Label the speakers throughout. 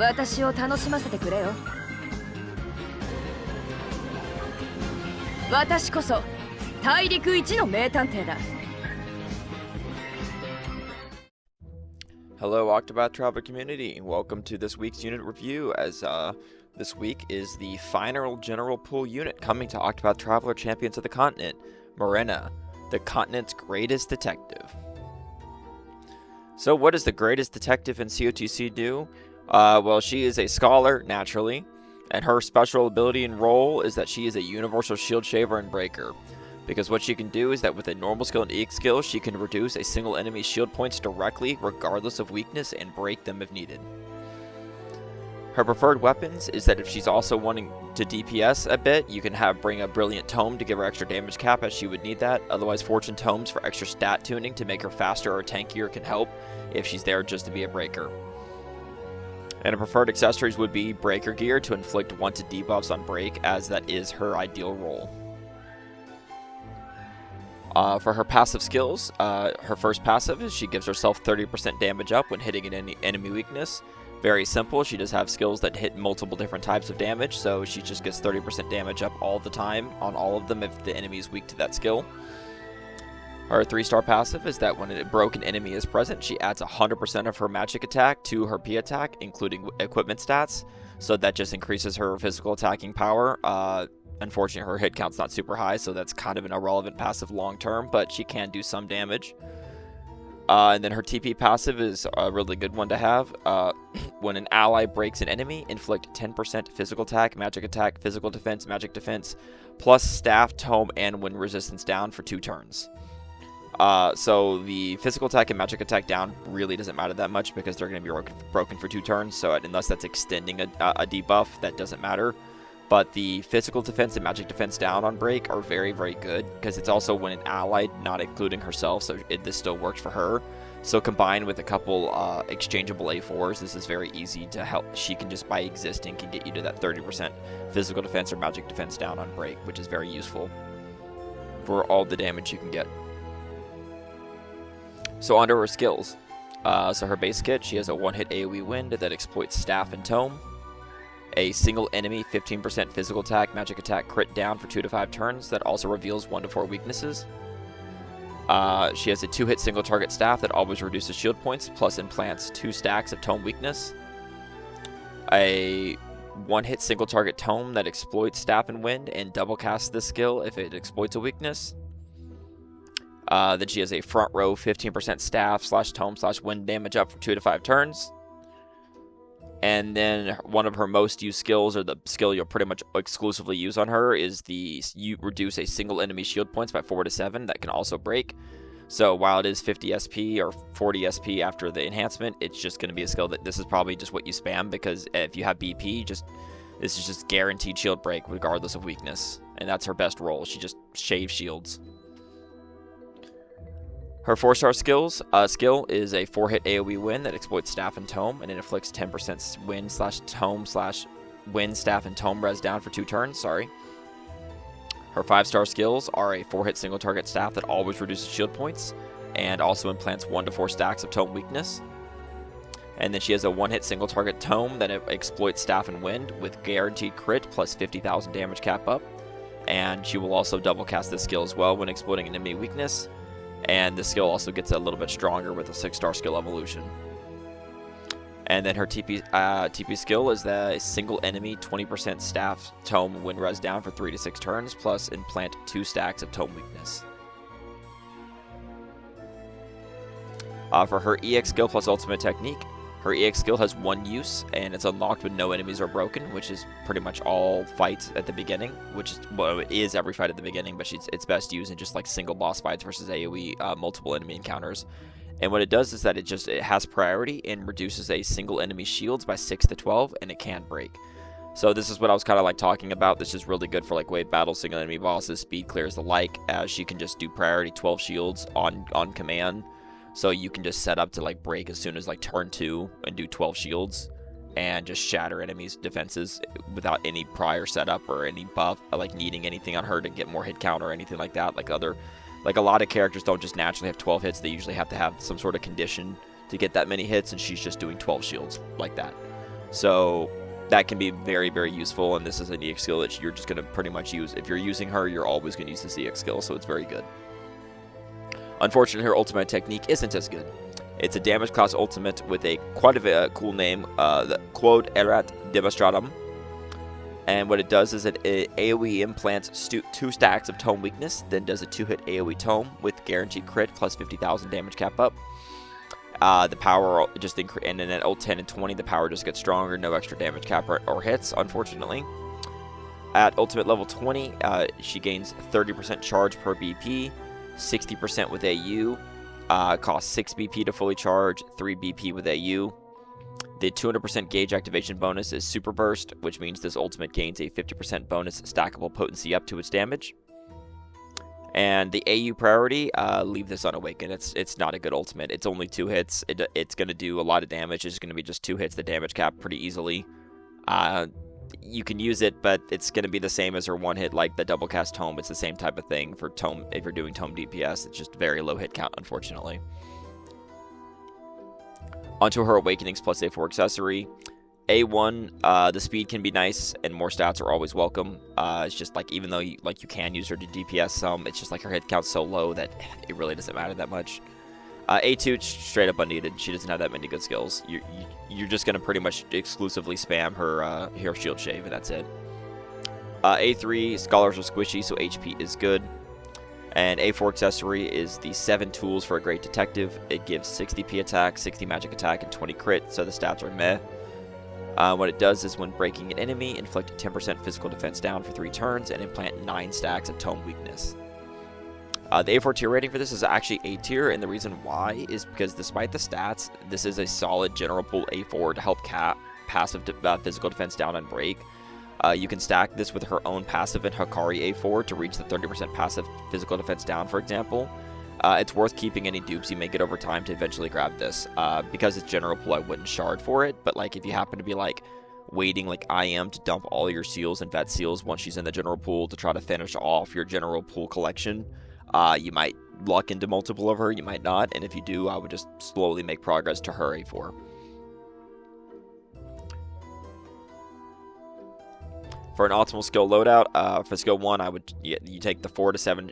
Speaker 1: 私を楽しませてくれよ。私こそ大陸一の名探偵だ。
Speaker 2: Hello, Octopath Traveler community, and welcome to this week's unit review. As this week is the final General Pool unit coming to Octopath Traveler Champions of the Continent, Morena, the continent's greatest detective. So, what does the greatest detective in CotC do? Well, she is a scholar, naturally, and her special ability and role is that she is a universal shield shaver and breaker. Because what she can do is that with a normal skill and EX skill, she can reduce a single enemy's shield points directly, regardless of weakness, and break them if needed. Her preferred weapons is that if she's also wanting to DPS a bit, you can bring a Brilliant Tome to give her extra damage cap as she would need that. Otherwise, Fortune Tomes for extra stat tuning to make her faster or tankier can help if she's there just to be a breaker. And her preferred accessories would be Breaker Gear to inflict wanted debuffs on break, as that is her ideal role. For her passive skills, her first passive is she gives herself 30% damage up when hitting an enemy weakness. Very simple, she does have skills that hit multiple different types of damage, so she just gets 30% damage up all the time on all of them if the enemy is weak to that skill. Her 3-star passive is that when a broken enemy is present, she adds 100% of her magic attack to her P attack, including equipment stats, so that just increases her physical attacking power. Unfortunately, her hit count's not super high, so that's kind of an irrelevant passive long term, but she can do some damage. And then her TP passive is a really good one to have. When an ally breaks an enemy, inflict 10% physical attack, physical defense, magic defense, plus staff, tome, and wind resistance down for 2 turns. So the physical attack and magic attack down really doesn't matter that much because they're going to be broken for 2 turns, so unless that's extending a debuff, that doesn't matter. But the physical defense and magic defense down on break are very, very good because it's also when an ally, not including herself, so this still works for her. So combined with a couple exchangeable A4s, this is very easy to help. She can just, by existing, can get you to that 30% physical defense or magic defense down on break, which is very useful for all the damage you can get. So onto her skills. So her base kit, she has a 1-hit AoE wind that exploits staff and tome. A single enemy 15% physical attack, magic attack crit down for 2 to 5 turns that also reveals 1 to 4 weaknesses. She has a 2-hit single target staff that always reduces shield points, plus implants 2 stacks of tome weakness. A 1-hit single target tome that exploits staff and wind and double casts this skill if it exploits a weakness. Then she has a front row 15% staff / tome / wind damage up for 2 to 5 turns. And then one of her most used skills, or the skill you'll pretty much exclusively use on her, is you reduce a single enemy shield points by 4 to 7 that can also break. So while it is 50 SP or 40 SP after the enhancement, it's just going to be a skill that this is probably just what you spam, because if you have BP, this is just guaranteed shield break regardless of weakness. And that's her best role. She just shaves shields. Her 4-star skill is a 4-hit AoE wind that exploits staff and tome, and it inflicts 10% wind / tome / wind, staff, and tome res down for 2 turns. Her 5-star skills are a 4-hit single target staff that always reduces shield points, and also implants 1 to 4 stacks of tome weakness. And then she has a 1-hit single target tome that exploits staff and wind with guaranteed crit plus 50,000 damage cap up, and she will also double cast this skill as well when exploiting an enemy weakness. And the skill also gets a little bit stronger with a 6-star skill evolution. And then her TP skill is the single enemy 20% staff tome wind res down for 3 to 6 turns, plus implant 2 stacks of tome weakness. For her EX skill plus ultimate technique, her EX skill has 1 use, and it's unlocked when no enemies are broken, which is pretty much all fights at the beginning, which is, well, it is every fight at the beginning, but it's best used in just like single boss fights versus AoE multiple enemy encounters. And what it does is that it has priority and reduces a single enemy shields by 6 to 12, and it can break. So this is what I was kind of like talking about. This is really good for like wave battles, single enemy bosses, speed clears, the like, as she can just do priority 12 shields on command. So you can just set up to like break as soon as like turn 2 and do 12 shields and just shatter enemies' defenses without any prior setup or any buff, like needing anything on her to get more hit count or anything like that. Like a lot of characters don't just naturally have 12 hits. They usually have to have some sort of condition to get that many hits, and she's just doing 12 shields like that. So that can be very, very useful, and this is an EX skill that you're just going to pretty much use. If you're using her, you're always going to use this EX skill, so it's very good. Unfortunately, her ultimate technique isn't as good. It's a damage class ultimate with quite a cool name, the Quod Erat Demonstratum. And what it does is it AoE implants 2 stacks of tome weakness, then does a 2-hit AoE tome with guaranteed crit plus 50,000 damage cap up. The power just and then at ult 10 and 20, the power just gets stronger, no extra damage cap or hits, unfortunately. At ultimate level 20, she gains 30% charge per BP, 60% with AU, costs 6 BP to fully charge, 3 BP with AU. The 200% gauge activation bonus is Super Burst, which means this ultimate gains a 50% bonus stackable potency up to its damage. And the AU priority, leave this unawakened. It's not a good ultimate. It's only 2 hits. It's going to do a lot of damage. It's going to be just 2 hits the damage cap pretty easily. You can use it, but it's going to be the same as her 1-hit, like the double cast tome. It's the same type of thing for tome. If you're doing tome DPS, it's just very low hit count, unfortunately. Onto her Awakenings plus A4 accessory. A1, the speed can be nice, and more stats are always welcome. It's just like, even though you can use her to DPS some, it's just like her hit count's so low that it really doesn't matter that much. A2, straight up unneeded. She doesn't have that many good skills. You're just going to pretty much exclusively spam her shield shave, and that's it. A3, scholars are squishy, so HP is good. And A4 accessory is the 7 tools for a great detective. It gives 60 P attack, 60 magic attack, and 20 crit, so the stats are meh. What it does is when breaking an enemy, inflict 10% physical defense down for 3 turns, and implant 9 stacks of tome weakness. The A4 tier rating for this is actually A tier, and the reason why is because despite the stats, this is a solid general pool A4 to help cap passive physical defense down and break. You can stack this with her own passive in Hikari A4 to reach the 30% passive physical defense down, for example. It's worth keeping any dupes you may get over time to eventually grab this. Because it's general pool, I wouldn't shard for it, but like if you happen to be like waiting like I am to dump all your seals and vet seals once she's in the general pool to try to finish off your general pool collection, you might luck into multiple of her, you might not, and if you do, I would just slowly make progress to her A4. For an optimal skill loadout, for skill 1, you take the 4 to 7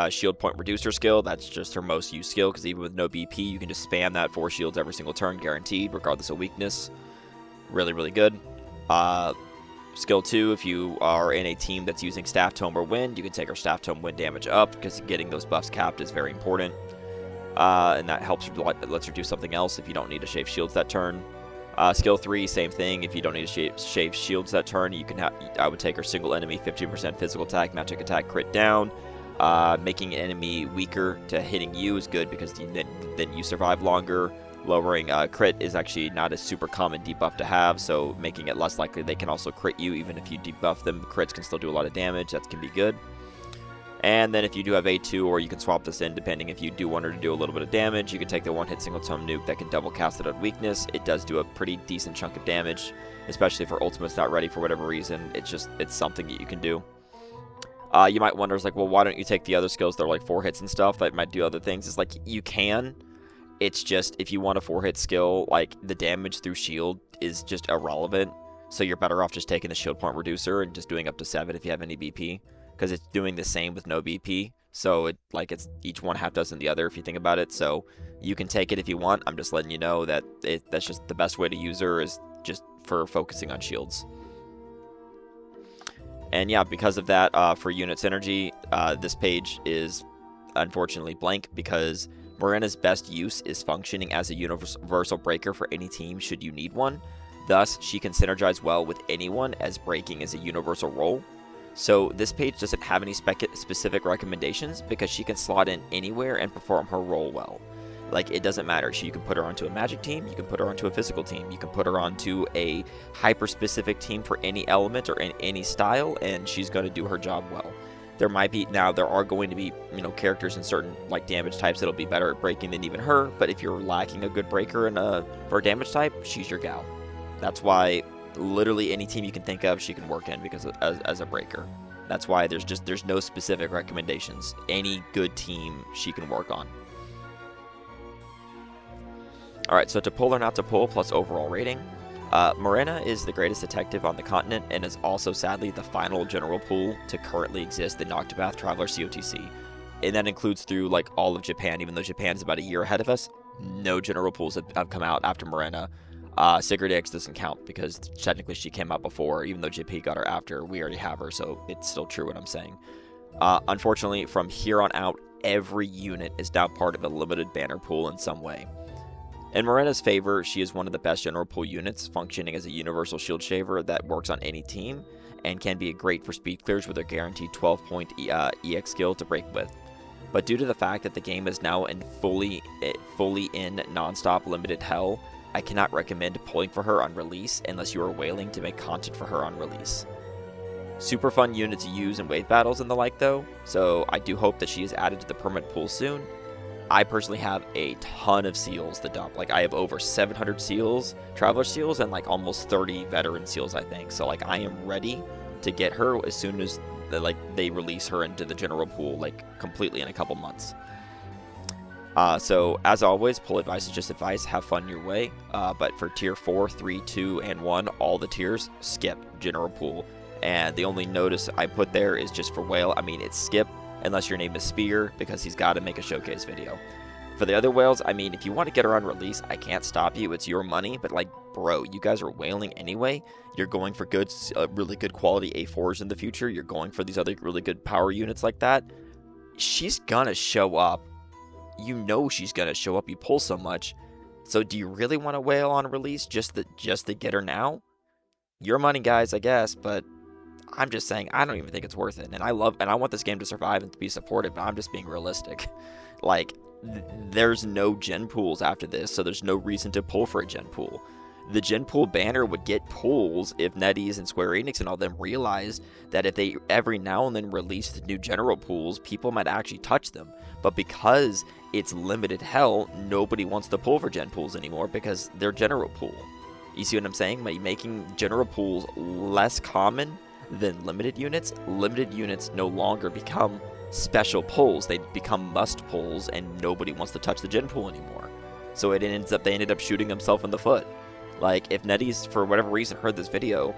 Speaker 2: shield point reducer skill. That's just her most used skill, because even with no BP, you can just spam that 4 shields every single turn, guaranteed, regardless of weakness. Really, really good. Skill 2, if you are in a team that's using Staff Tome or Wind, you can take her Staff Tome Wind damage up, because getting those buffs capped is very important. And that helps her, lets her do something else if you don't need to shave shields that turn. Skill 3, same thing. If you don't need to shave shields that turn, I would take her single enemy 15% physical attack, magic attack, crit down. Making an enemy weaker to hitting you is good because then you survive longer. Lowering crit is actually not a super common debuff to have, so making it less likely they can also crit you. Even if you debuff them, crits can still do a lot of damage. That can be good. And then if you do have A2, or you can swap this in depending if you do want her to do a little bit of damage, you can take the 1-hit single tome nuke that can double cast it on weakness. It does do a pretty decent chunk of damage, especially if her ultimate's not ready for whatever reason. It's something that you can do. You might wonder, well, why don't you take the other skills that are like 4 hits and stuff that might do other things? It's like, you can. It's just, if you want a 4-hit skill, like, the damage through shield is just irrelevant. So you're better off just taking the shield point reducer and just doing up to 7 if you have any BP. Because it's doing the same with no BP, so it's each one half dozen the other if you think about it. So you can take it if you want. I'm just letting you know that that's just the best way to use her, is just for focusing on shields. And yeah, because of that, for unit synergy, this page is unfortunately blank because Morena's best use is functioning as a universal breaker for any team should you need one. Thus, she can synergize well with anyone, as breaking is a universal role. So this page doesn't have any specific recommendations because she can slot in anywhere and perform her role well. Like, it doesn't matter. You can put her onto a magic team, you can put her onto a physical team, you can put her onto a hyper-specific team for any element or in any style, and she's going to do her job well. There are going to be, characters in certain, damage types that'll be better at breaking than even her, but if you're lacking a good breaker for a damage type, she's your gal. That's why literally any team you can think of she can work in because as a breaker. That's why there's no specific recommendations. Any good team she can work on. Alright, so to pull or not to pull plus overall rating. Morena is the greatest detective on the continent and is also sadly the final general pool to currently exist in Octopath Traveler COTC. And that includes through like all of Japan, even though Japan is about a year ahead of us. No general pools have come out after Morena. Sigrid X doesn't count because technically she came out before, even though JP got her after. We already have her, so it's still true what I'm saying. Unfortunately, from here on out, every unit is now part of a limited banner pool in some way. In Morena's favor, she is one of the best general pool units, functioning as a universal shield shaver that works on any team, and can be great for speed clears with a guaranteed 12-point EX skill to break with. But due to the fact that the game is now in fully in non-stop limited hell, I cannot recommend pulling for her on release unless you are wailing to make content for her on release. Super fun unit to use in wave battles and the like though, so I do hope that she is added to the permanent pool soon. I personally have a ton of seals to dump. Like, I have over 700 seals, Traveler seals, and like almost 30 veteran seals, I think. So like, I am ready to get her as soon as they release her into the general pool, like completely in a couple months. So as always, pull advice is just advice. Have fun your way. But for tier 4, 3, 2, and 1, all the tiers, skip general pool. And the only notice I put there is just for whale. I mean, it's skip unless your name is Spear, because he's got to make a showcase video. For the other whales, I mean, if you want to get her on release, I can't stop you. It's your money. But like, bro, you guys are whaling anyway. You're going for good, really good quality A4s in the future. You're going for these other really good power units like that. She's gonna show up. You know she's gonna show up. You pull so much. So do you really want to whale on release just to get her now? Your money, guys, I guess. But I'm just saying, I don't even think it's worth it. And I want this game to survive and to be supported, but I'm just being realistic. Like, there's no gen pools after this, so there's no reason to pull for a gen pool. The gen pool banner would get pulls if NetEase and Square Enix and all them realized that if they every now and then released new general pools, people might actually touch them. But because it's limited hell, nobody wants to pull for gen pools anymore because they're general pool. You see what I'm saying? By making general pools less common than limited units no longer become special pulls. They become must pulls, and nobody wants to touch the gen pool anymore. So they ended up shooting themselves in the foot. Like, if NetEase for whatever reason heard this video,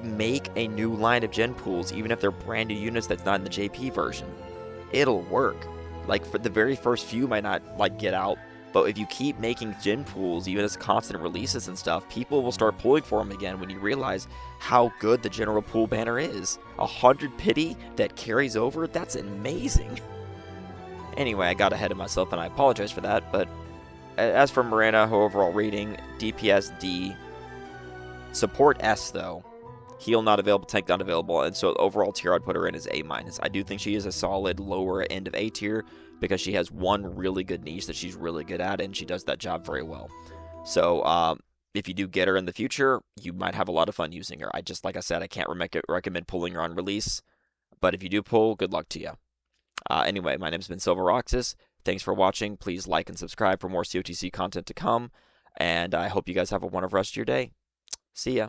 Speaker 2: make a new line of gen pools, even if they're brand new units that's not in the JP version. It'll work. Like, for the very first few might not like get out, but if you keep making gen pools, even as constant releases and stuff, people will start pulling for them again when you realize how good the general pool banner is. 100 pity that carries over, that's amazing. Anyway, I got ahead of myself and I apologize for that, but as for Morena, her overall rating, DPS D, support S though, heal not available, tank not available, and so overall tier I'd put her in as A-. I do think she is a solid lower end of A tier because she has one really good niche that she's really good at, and she does that job very well. So if you do get her in the future, you might have a lot of fun using her. Like I said, I can't recommend pulling her on release, but if you do pull, good luck to you. Anyway, my name's been Silveroxys. Thanks for watching. Please like and subscribe for more COTC content to come, and I hope you guys have a wonderful rest of your day. See ya.